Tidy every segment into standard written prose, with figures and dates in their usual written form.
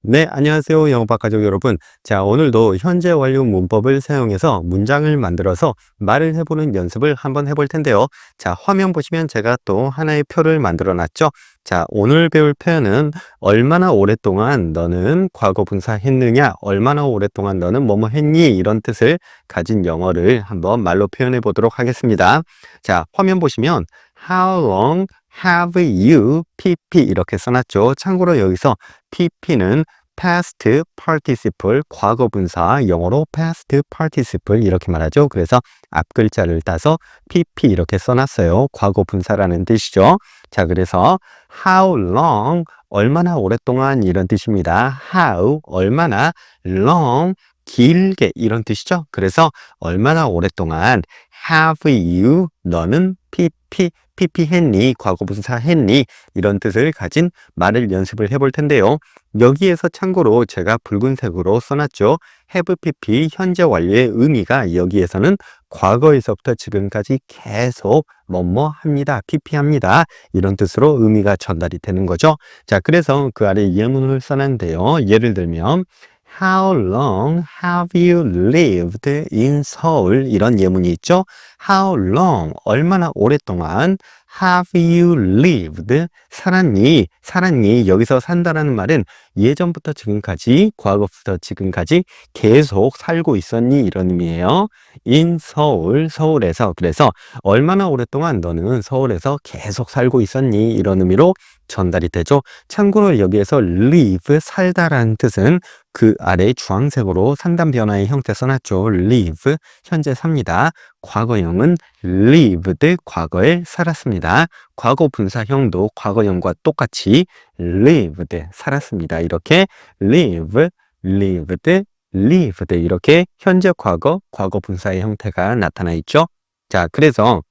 네, 안녕하세요. 영어학 가족 여러분. 자, 오늘도 현재 완료 문법을 사용해서 문장을 만들어서 말을 해보는 연습을 한번 해볼 텐데요. 자, 화면 보시면 제가 또 하나의 표를 만들어 놨죠. 자, 오늘 배울 표현은 얼마나 오랫동안 너는 과거 분사 했느냐, 얼마나 오랫동안 너는 뭐뭐 했니, 이런 뜻을 가진 영어를 한번 말로 표현해 보도록 하겠습니다. 자, 화면 보시면 How long have you pp 이렇게 써놨죠. 참고로 여기서 pp는 past participle 과거 분사, 영어로 past participle 이렇게 말하죠. 그래서 앞 글자를 따서 pp 이렇게 써놨어요. 과거 분사라는 뜻이죠. 자, 그래서 how long 얼마나 오랫동안 이런 뜻입니다. how 얼마나 long 길게 이런 뜻이죠. 그래서 얼마나 오랫동안 have you 너는 pp 했니, 과거 분사 했니, 이런 뜻을 가진 말을 연습을 해볼 텐데요. 여기에서 참고로 제가 붉은색으로 써놨죠. have pp 현재 완료의 의미가 여기에서는 과거에서부터 지금까지 계속 뭐뭐 합니다, pp 합니다, 이런 뜻으로 의미가 전달이 되는 거죠. 자, 그래서 그 아래 예문을 써놨는데요. 예를 들면 How long have you lived in Seoul? 이런 예문이 있죠. How long, 얼마나 오랫동안 have you lived? 살았니? 여기서 산다라는 말은 예전부터 지금까지, 과거부터 지금까지 계속 살고 있었니? 이런 의미예요. In Seoul, 서울에서. 그래서 얼마나 오랫동안 너는 서울에서 계속 살고 있었니? 이런 의미로 전달이 되죠. 참고로 여기에서 live, 살다라는 뜻은 그 아래 주황색으로 상단 변화의 형태 써놨죠. live, 현재 삽니다. 과거형은 lived, 과거에 살았습니다. 과거 분사형도 과거형과 똑같이 lived, 살았습니다. 이렇게 live, lived 이렇게 현재 과거, 과거 분사의 형태가 나타나 있죠. 자, 그래서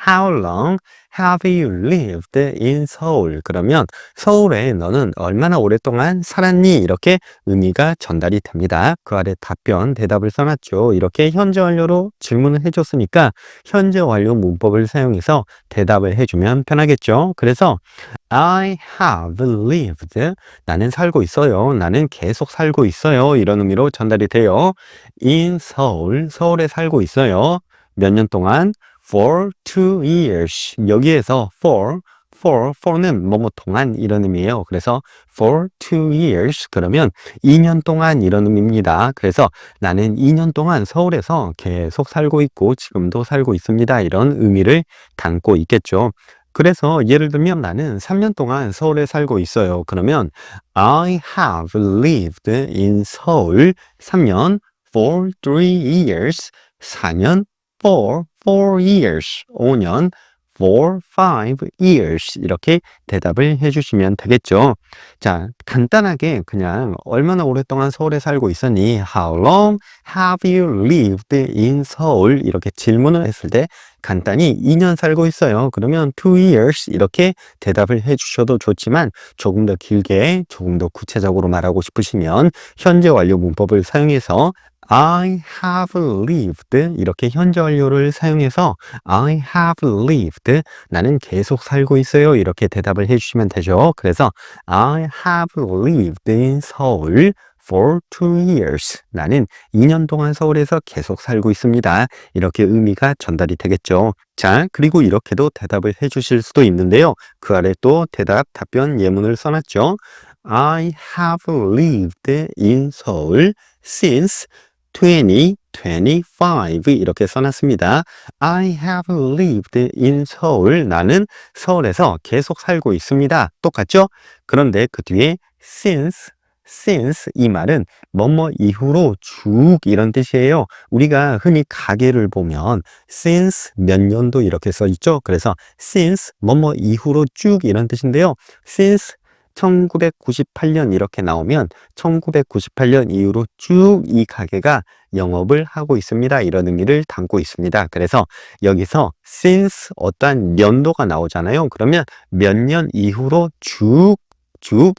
How long have you lived in Seoul? 그러면 서울에 너는 얼마나 오랫동안 살았니? 이렇게 의미가 전달이 됩니다. 그 아래 답변, 대답을 써놨죠. 이렇게 현재 완료로 질문을 해줬으니까 현재 완료 문법을 사용해서 대답을 해주면 편하겠죠. 그래서 I have lived, 나는 살고 있어요. 나는 계속 살고 있어요. 이런 의미로 전달이 돼요. In Seoul, 서울에 살고 있어요. 몇 년 동안? For 2 years. 여기에서 for는 뭐뭐 동안 이런 의미예요. 그래서 for 2 years 그러면 2년 동안 이런 의미입니다. 그래서 나는 2년 동안 서울에서 계속 살고 있고 지금도 살고 있습니다, 이런 의미를 담고 있겠죠. 그래서 예를 들면 나는 3년 동안 서울에 살고 있어요. 그러면 I have lived in Seoul 3년, for 3 years 4년, for 4 years 5년, for 5 years 이렇게 대답을 해주시면 되겠죠. 자, 간단하게 그냥 얼마나 오랫동안 서울에 살고 있었니? How long have you lived in Seoul? 이렇게 질문을 했을 때 간단히 2년 살고 있어요. 그러면 2 years 이렇게 대답을 해주셔도 좋지만 조금 더 길게, 조금 더 구체적으로 말하고 싶으시면 현재 완료 문법을 사용해서 I have lived 이렇게 현재 완료를 사용해서 I have lived 나는 계속 살고 있어요, 이렇게 대답을 해주시면 되죠. 그래서 I have lived in Seoul for 2 years 나는 2년 동안 서울에서 계속 살고 있습니다, 이렇게 의미가 전달이 되겠죠. 자, 그리고 이렇게도 대답을 해주실 수도 있는데요. 그 아래 또 대답, 답변 예문을 써놨죠. I have lived in Seoul since 2025 이렇게 써놨습니다. I have lived in Seoul. 나는 서울에서 계속 살고 있습니다. 똑같죠? 그런데 그 뒤에 since 이 말은 뭐뭐 이후로 쭉 이런 뜻이에요. 우리가 흔히 가계를 보면 since 몇 년도 이렇게 써 있죠. 그래서 since 뭐뭐 이후로 쭉 이런 뜻인데요. since 1998년 이렇게 나오면 1998년 이후로 쭉 이 가게가 영업을 하고 있습니다, 이런 의미를 담고 있습니다. 그래서 여기서 since 어떠한 연도가 나오잖아요. 그러면 몇 년 이후로 쭉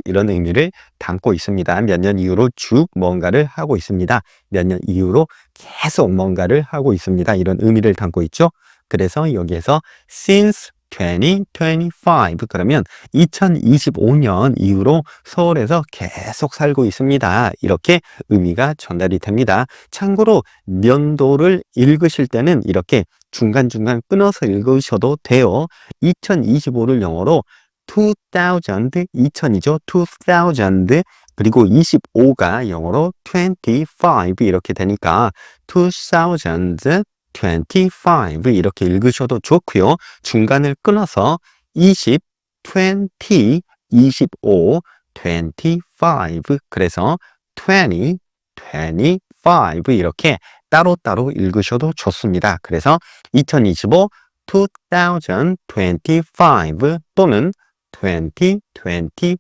이런 의미를 담고 있습니다. 몇 년 이후로 쭉 뭔가를 하고 있습니다. 몇 년 이후로 계속 뭔가를 하고 있습니다, 이런 의미를 담고 있죠. 그래서 여기에서 since 2025 그러면 2025년 이후로 서울에서 계속 살고 있습니다. 이렇게 의미가 전달이 됩니다. 참고로 년도를 읽으실 때는 이렇게 중간중간 끊어서 읽으셔도 돼요. 2025를 영어로 2000, 2000이죠. 2000 그리고 25가 영어로 25 이렇게 되니까 2025 이렇게 읽으셔도 좋고요. 중간을 끊어서 20, 20, 25, 25 그래서 20, 25 이렇게 따로따로 읽으셔도 좋습니다. 그래서 2025, 2025 또는 2025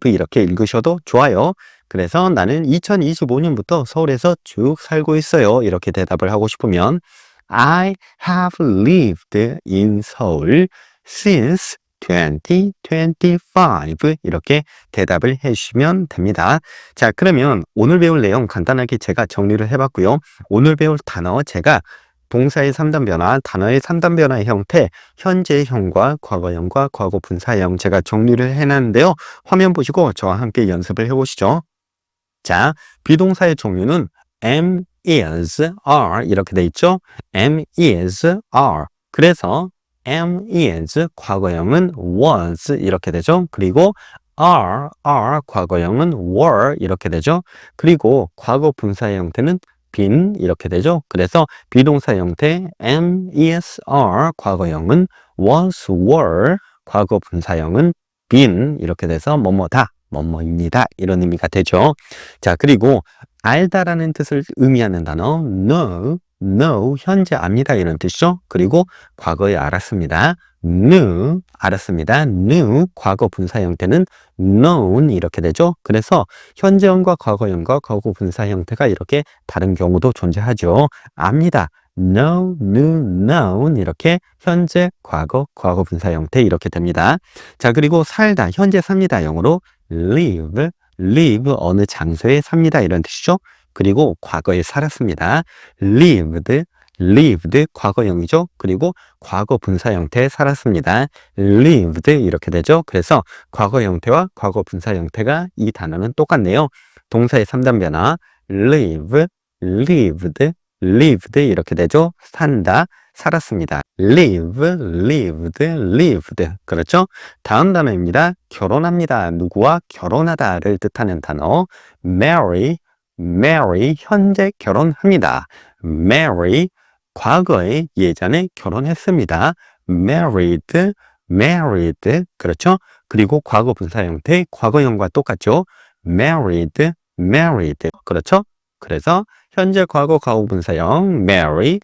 이렇게 읽으셔도 좋아요. 그래서 나는 2025년부터 서울에서 쭉 살고 있어요. 이렇게 대답을 하고 싶으면 I have lived in Seoul since 2025 이렇게 대답을 해주시면 됩니다. 자, 그러면 오늘 배울 내용 간단하게 제가 정리를 해봤고요. 오늘 배울 단어 제가 동사의 3단 변화, 단어의 3단 변화의 형태, 현재형과 과거형과 과거분사형 제가 정리를 해놨는데요. 화면 보시고 저와 함께 연습을 해보시죠. 자, 비동사의 종류는 am, is, are 이렇게 돼 있죠. am, is, are. 그래서 am, is 과거형은 was 이렇게 되죠. 그리고 are 과거형은 were 이렇게 되죠. 그리고 과거분사의 형태는 been 이렇게 되죠. 그래서 비동사 형태 am, is, are 과거형은 was, were 과거분사형은 been 이렇게 돼서 뭐뭐다, 뭐뭐입니다 이런 의미가 되죠. 자, 그리고 알다라는 뜻을 의미하는 단어 know 현재 압니다 이런 뜻이죠. 그리고 과거에 알았습니다. knew 알았습니다. knew 과거 분사 형태는 known 이렇게 되죠. 그래서 현재형과 과거형과 과거 분사 형태가 이렇게 다른 경우도 존재하죠. 압니다. knew, known 이렇게 현재, 과거, 과거 분사 형태 이렇게 됩니다. 자, 그리고 살다, 현재 삽니다. 영어로 live 어느 장소에 삽니다 이런 뜻이죠. 그리고 과거에 살았습니다. lived 과거형이죠. 그리고 과거 분사 형태에 살았습니다. lived 이렇게 되죠. 그래서 과거 형태와 과거 분사 형태가 이 단어는 똑같네요. 동사의 3단 변화 live, lived 이렇게 되죠. 산다, 살았습니다. lived 그렇죠? 다음 단어입니다. 결혼합니다. 누구와 결혼하다를 뜻하는 단어 marry 현재 결혼합니다. marry 과거에 예전에 결혼했습니다. married 그렇죠? 그리고 과거 분사 형태 과거형과 똑같죠? married 그렇죠? 그래서 현재 과거 과거분사형 married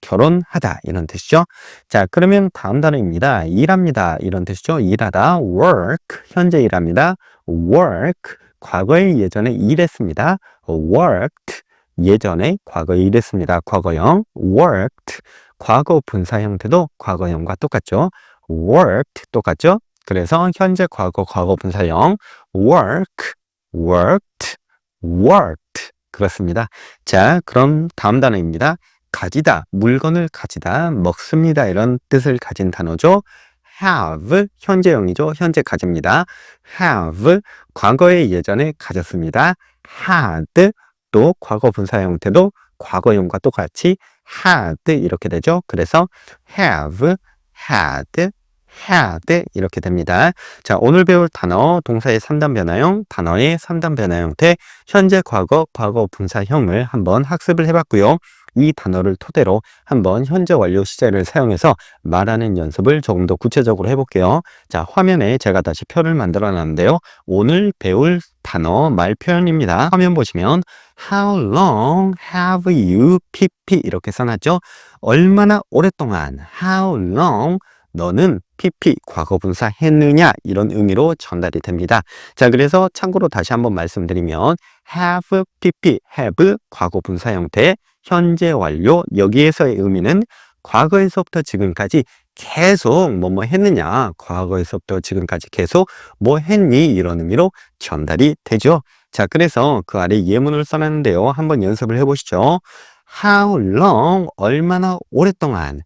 결혼하다 이런 뜻이죠. 자, 그러면 다음 단어입니다. 일합니다 이런 뜻이죠. 일하다 work 현재 일합니다. work 과거에 예전에 일했습니다. worked 예전에 과거에 일했습니다. 과거형 worked 과거 분사 형태도 과거형과 똑같죠. worked 똑같죠. 그래서 현재 과거 과거 분사형 worked 그렇습니다. 자, 그럼 다음 단어입니다. 가지다, 물건을 가지다, 먹습니다 이런 뜻을 가진 단어죠. have 현재형이죠. 현재 가집니다. have 과거에 예전에 가졌습니다. had 또 과거 분사 형태도 과거형과 똑같이 had 이렇게 되죠. 그래서 have, had 이렇게 됩니다. 자, 오늘 배울 단어 동사의 3단 변화형, 단어의 3단 변화 형태, 현재, 과거, 과거 분사형을 한번 학습을 해봤고요. 이 단어를 토대로 한번 현재 완료 시제를 사용해서 말하는 연습을 조금 더 구체적으로 해볼게요. 자, 화면에 제가 다시 표를 만들어 놨는데요. 오늘 배울 단어 말 표현입니다. 화면 보시면 How long have you pp 이렇게 써놨죠. 얼마나 오랫동안 How long 너는 pp 과거분사 했느냐 이런 의미로 전달이 됩니다. 자, 그래서 참고로 다시 한번 말씀드리면 have pp have 과거분사 형태 현재 완료 여기에서의 의미는 과거에서부터 지금까지 계속 뭐뭐 했느냐 과거에서부터 지금까지 계속 뭐 했니 이런 의미로 전달이 되죠. 자, 그래서 그 아래 예문을 써놨는데요. 한번 연습을 해보시죠. How long 얼마나 오랫동안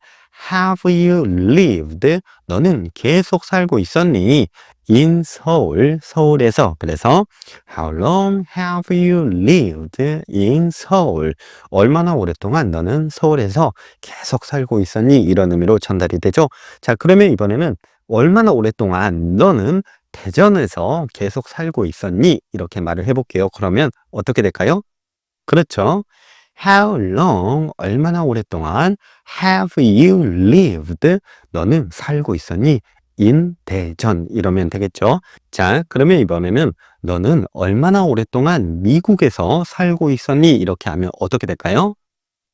have you lived? 너는 계속 살고 있었니? in 서울, 서울에서. 그래서 how long have you lived in 서울? 얼마나 오랫동안 너는 서울에서 계속 살고 있었니? 이런 의미로 전달이 되죠. 자, 그러면 이번에는 얼마나 오랫동안 너는 대전에서 계속 살고 있었니? 이렇게 말을 해볼게요. 그러면 어떻게 될까요? 그렇죠. How long, 얼마나 오랫동안 have you lived? 너는 살고 있었니? in 대전 이러면 되겠죠. 자, 그러면 이번에는 너는 얼마나 오랫동안 미국에서 살고 있었니? 이렇게 하면 어떻게 될까요?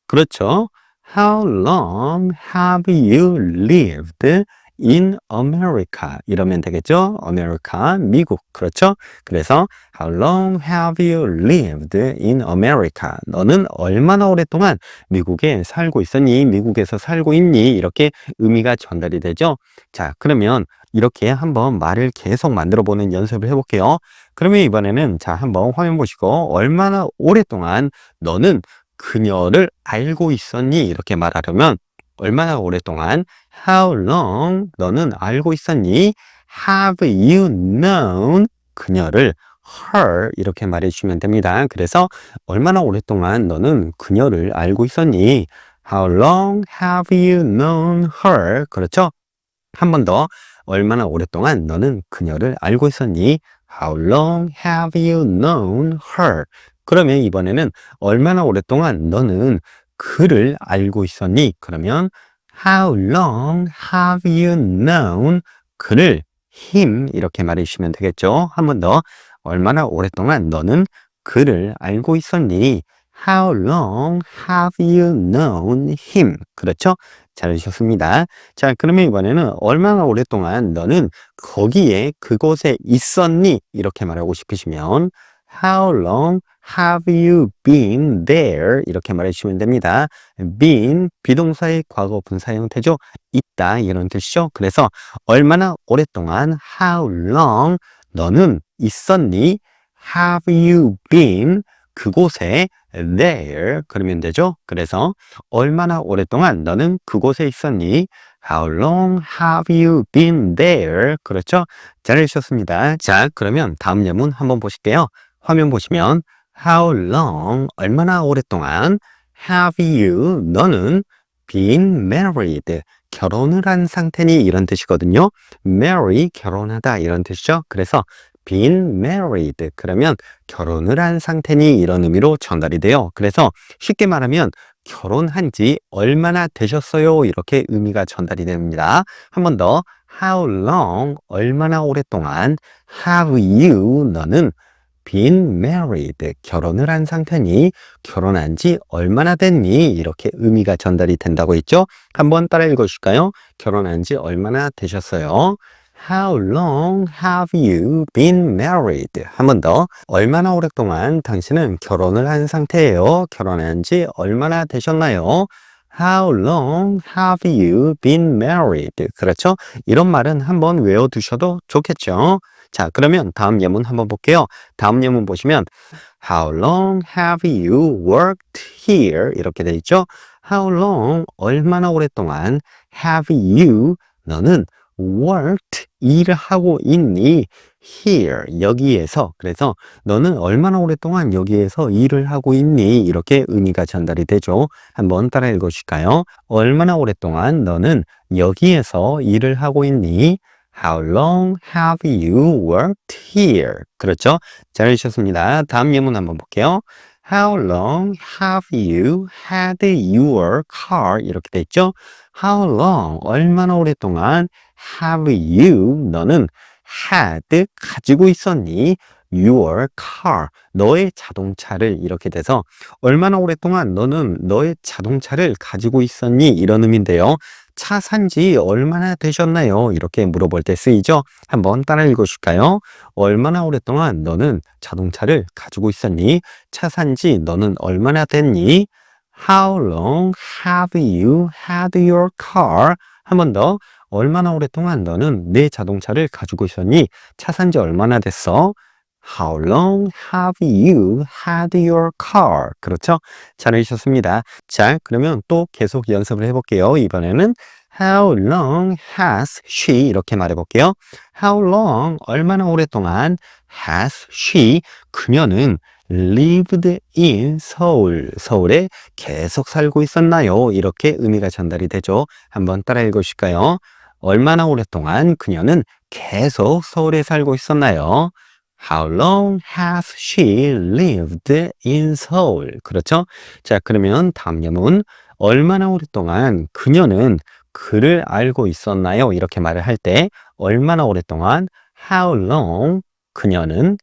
그렇죠. How long have you lived in America? 이러면 되겠죠. America, 미국. 그렇죠. 그래서 How long have you lived in America? 너는 얼마나 오랫동안 미국에 살고 있었니? 미국에서 살고 있니? 이렇게 의미가 전달이 되죠. 자, 그러면 이렇게 한번 말을 계속 만들어 보는 연습을 해볼게요. 그러면 이번에는 자, 한번 화면 보시고 얼마나 오랫동안 너는 그녀를 알고 있었니? 이렇게 말하려면 얼마나 오랫동안 How long 너는 알고 있었니? Have you known 그녀를 her 이렇게 말해주시면 됩니다. 그래서 얼마나 오랫동안 너는 그녀를 알고 있었니? How long have you known her? 그렇죠? 한 번 더 얼마나 오랫동안 너는 그녀를 알고 있었니? How long have you known her? 그러면 이번에는 얼마나 오랫동안 너는 그를 알고 있었니? 그러면 How long have you known 그를 him 이렇게 말해주시면 되겠죠. 한 번 더 얼마나 오랫동안 너는 그를 알고 있었니? How long have you known him? 그렇죠? 잘하셨습니다. 자, 그러면 이번에는 얼마나 오랫동안 너는 거기에 그곳에 있었니? 이렇게 말하고 싶으시면 How long have you been there? 이렇게 말해주시면 됩니다. been, 비동사의 과거 분사 형태죠. 있다 이런 뜻이죠. 그래서 얼마나 오랫동안 how long 너는 있었니? Have you been 그곳에 there 그러면 되죠. 그래서 얼마나 오랫동안 너는 그곳에 있었니? How long have you been there? 그렇죠? 잘해주셨습니다. 자, 그러면 다음 예문 한번 보실게요. 화면 보시면 How long, 얼마나 오랫동안 have you, 너는 been married, 결혼을 한 상태니 이런 뜻이거든요. marry, 결혼하다 이런 뜻이죠. 그래서 been married, 그러면 결혼을 한 상태니 이런 의미로 전달이 돼요. 그래서 쉽게 말하면 결혼한 지 얼마나 되셨어요? 이렇게 의미가 전달이 됩니다. 한 번 더 How long, 얼마나 오랫동안 have you, 너는 been married, 결혼을 한 상태니 결혼한 지 얼마나 됐니? 이렇게 의미가 전달이 된다고 했죠. 한번 따라 읽어줄까요? 결혼한 지 얼마나 되셨어요? How long have you been married? 한 번 더. 얼마나 오랫동안 당신은 결혼을 한 상태예요? 결혼한 지 얼마나 되셨나요? How long have you been married? 그렇죠? 이런 말은 한번 외워두셔도 좋겠죠? 자, 그러면 다음 예문 한번 볼게요. 다음 예문 보시면 How long have you worked here? 이렇게 돼 있죠? How long, 얼마나 오랫동안 have you, 너는 worked, 일을 하고 있니? here, 여기에서. 그래서 너는 얼마나 오랫동안 여기에서 일을 하고 있니? 이렇게 의미가 전달이 되죠. 한번 따라 읽어주실까요? 얼마나 오랫동안 너는 여기에서 일을 하고 있니? How long have you worked here? 그렇죠? 잘해주셨습니다. 다음 예문 한번 볼게요. How long have you had your car? 이렇게 돼 있죠? How long, 얼마나 오랫동안 have you, 너는 had, 가지고 있었니? your car, 너의 자동차를 이렇게 돼서 얼마나 오랫동안 너는 너의 자동차를 가지고 있었니? 이런 의미인데요. 차 산지 얼마나 되셨나요? 이렇게 물어볼 때 쓰이죠? 한번 따라 읽어줄까요? 얼마나 오랫동안 너는 자동차를 가지고 있었니? 차 산지 너는 얼마나 됐니? How long have you had your car? 한 번 더. 얼마나 오랫동안 너는 내 자동차를 가지고 있었니? 차 산지 얼마나 됐어? How long have you had your car? 그렇죠? 잘하셨습니다. 자, 그러면 또 계속 연습을 해볼게요. 이번에는 How long has she? 이렇게 말해볼게요. How long? 얼마나 오랫동안 has she? 그녀는 lived in 서울. 서울에 계속 살고 있었나요? 이렇게 의미가 전달이 되죠. 한번 따라 읽으실까요? 얼마나 오랫동안 그녀는 계속 서울에 살고 있었나요? How long has she lived in Seoul? 그렇죠? 자, 그러면 다음 예문. 얼마나 오랫동안 그녀는 그를 알고 있었나요? 이렇게 말을 할 때 얼마나 오랫동안 How long 그녀는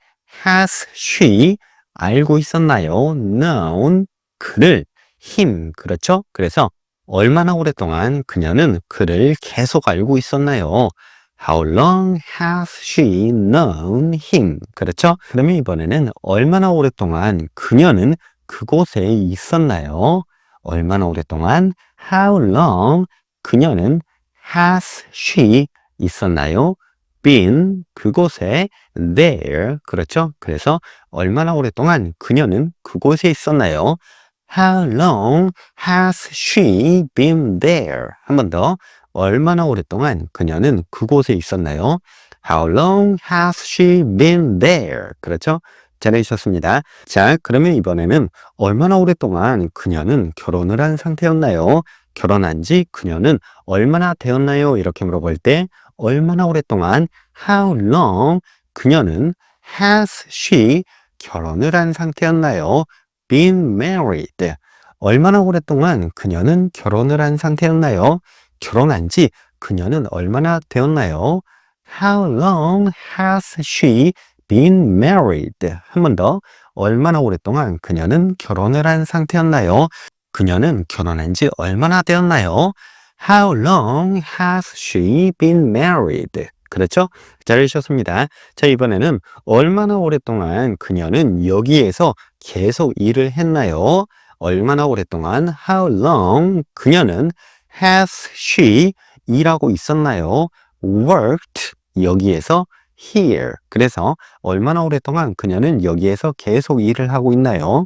has she 알고 있었나요? known 그를 him 그렇죠? 그래서 얼마나 오랫동안 그녀는 그를 계속 알고 있었나요? How long has she known him? 그렇죠? 그러면 이번에는 얼마나 오랫동안 그녀는 그곳에 있었나요? 얼마나 오랫동안 How long 그녀는 has she 있었나요? been 그곳에 there 그렇죠? 그래서 얼마나 오랫동안 그녀는 그곳에 있었나요? How long has she been there? 한 번 더. 얼마나 오랫동안 그녀는 그곳에 있었나요? How long has she been there? 그렇죠? 잘해주셨습니다. 자, 그러면 이번에는 얼마나 오랫동안 그녀는 결혼을 한 상태였나요? 결혼한 지 그녀는 얼마나 되었나요? 이렇게 물어볼 때 얼마나 오랫동안 How long 그녀는 has she 결혼을 한 상태였나요? been married. 얼마나 오랫동안 그녀는 결혼을 한 상태였나요? 결혼한 지 그녀는 얼마나 되었나요? How long has she been married? 한 번 더. 얼마나 오랫동안 그녀는 결혼을 한 상태였나요? 그녀는 결혼한 지 얼마나 되었나요? How long has she been married? 그렇죠? 잘해주셨습니다. 자, 이번에는 얼마나 오랫동안 그녀는 여기에서 계속 일을 했나요? 얼마나 오랫동안 How long 그녀는 has she 일하고 있었나요? worked 여기에서 here 그래서 얼마나 오랫동안 그녀는 여기에서 계속 일을 하고 있나요?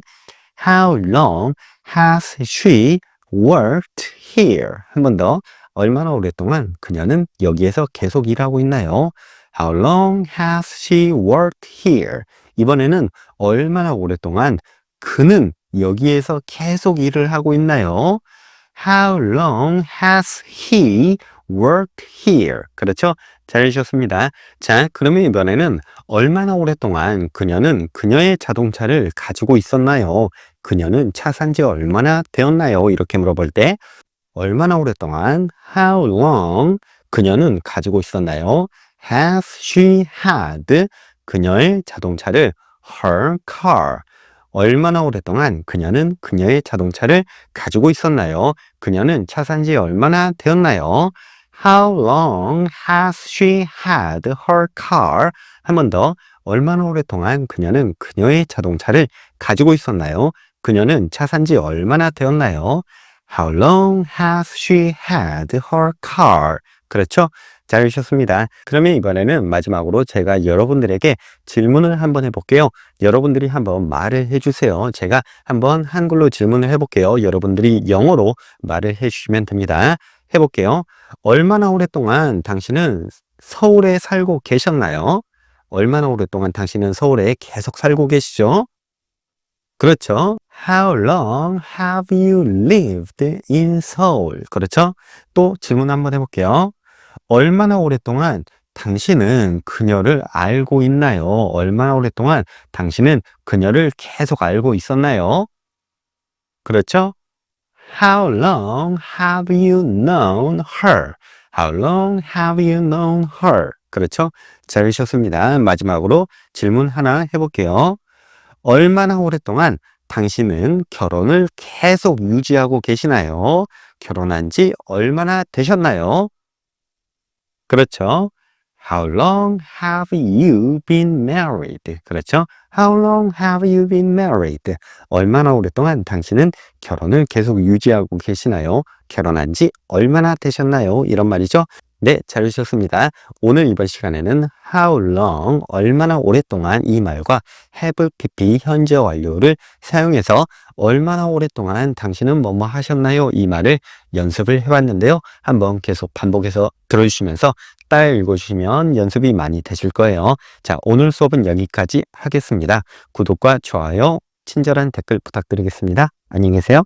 How long has she worked here? 한 번 더. 얼마나 오랫동안 그녀는 여기에서 계속 일하고 있나요? How long has she worked here? 이번에는 얼마나 오랫동안 그는 여기에서 계속 일을 하고 있나요? How long has he worked here? 그렇죠? 잘해주셨습니다. 자, 그러면 이번에는 얼마나 오랫동안 그녀는 그녀의 자동차를 가지고 있었나요? 그녀는 차 산 지 얼마나 되었나요? 이렇게 물어볼 때 얼마나 오랫동안 How long 그녀는 가지고 있었나요? Has she had 그녀의 자동차를 her car 얼마나 오랫동안 그녀는 그녀의 자동차를 가지고 있었나요? 그녀는 차 산 지 얼마나 되었나요? How long has she had her car? 한 번 더. 얼마나 오랫동안 그녀는 그녀의 자동차를 가지고 있었나요? 그녀는 차 산 지 얼마나 되었나요? How long has she had her car? 그렇죠? 잘하셨습니다. 그러면 이번에는 마지막으로 제가 여러분들에게 질문을 한번 해볼게요. 여러분들이 한번 말을 해주세요. 제가 한번 한글로 질문을 해볼게요. 여러분들이 영어로 말을 해주시면 됩니다. 해볼게요. 얼마나 오랫동안 당신은 서울에 살고 계셨나요? 얼마나 오랫동안 당신은 서울에 계속 살고 계시죠? 그렇죠. How long have you lived in Seoul? 그렇죠? 또 질문 한번 해볼게요. 얼마나 오랫동안 당신은 그녀를 알고 있나요? 얼마나 오랫동안 당신은 그녀를 계속 알고 있었나요? 그렇죠? How long have you known her? How long have you known her? 그렇죠? 잘하셨습니다. 마지막으로 질문 하나 해볼게요. 얼마나 오랫동안 당신은 결혼을 계속 유지하고 계시나요? 결혼한 지 얼마나 되셨나요? 그렇죠. How long have you been married? 그렇죠. How long have you been married? 얼마나 오랫동안 당신은 결혼을 계속 유지하고 계시나요? 결혼한 지 얼마나 되셨나요? 이런 말이죠. 네, 잘 오셨습니다. 오늘 이번 시간에는 how long, 얼마나 오랫동안 이 말과 have pp 현재 완료를 사용해서 얼마나 오랫동안 당신은 뭐뭐 하셨나요? 이 말을 연습을 해봤는데요. 한번 계속 반복해서 들어주시면서 따라 읽어주시면 연습이 많이 되실 거예요. 자, 오늘 수업은 여기까지 하겠습니다. 구독과 좋아요, 친절한 댓글 부탁드리겠습니다. 안녕히 계세요.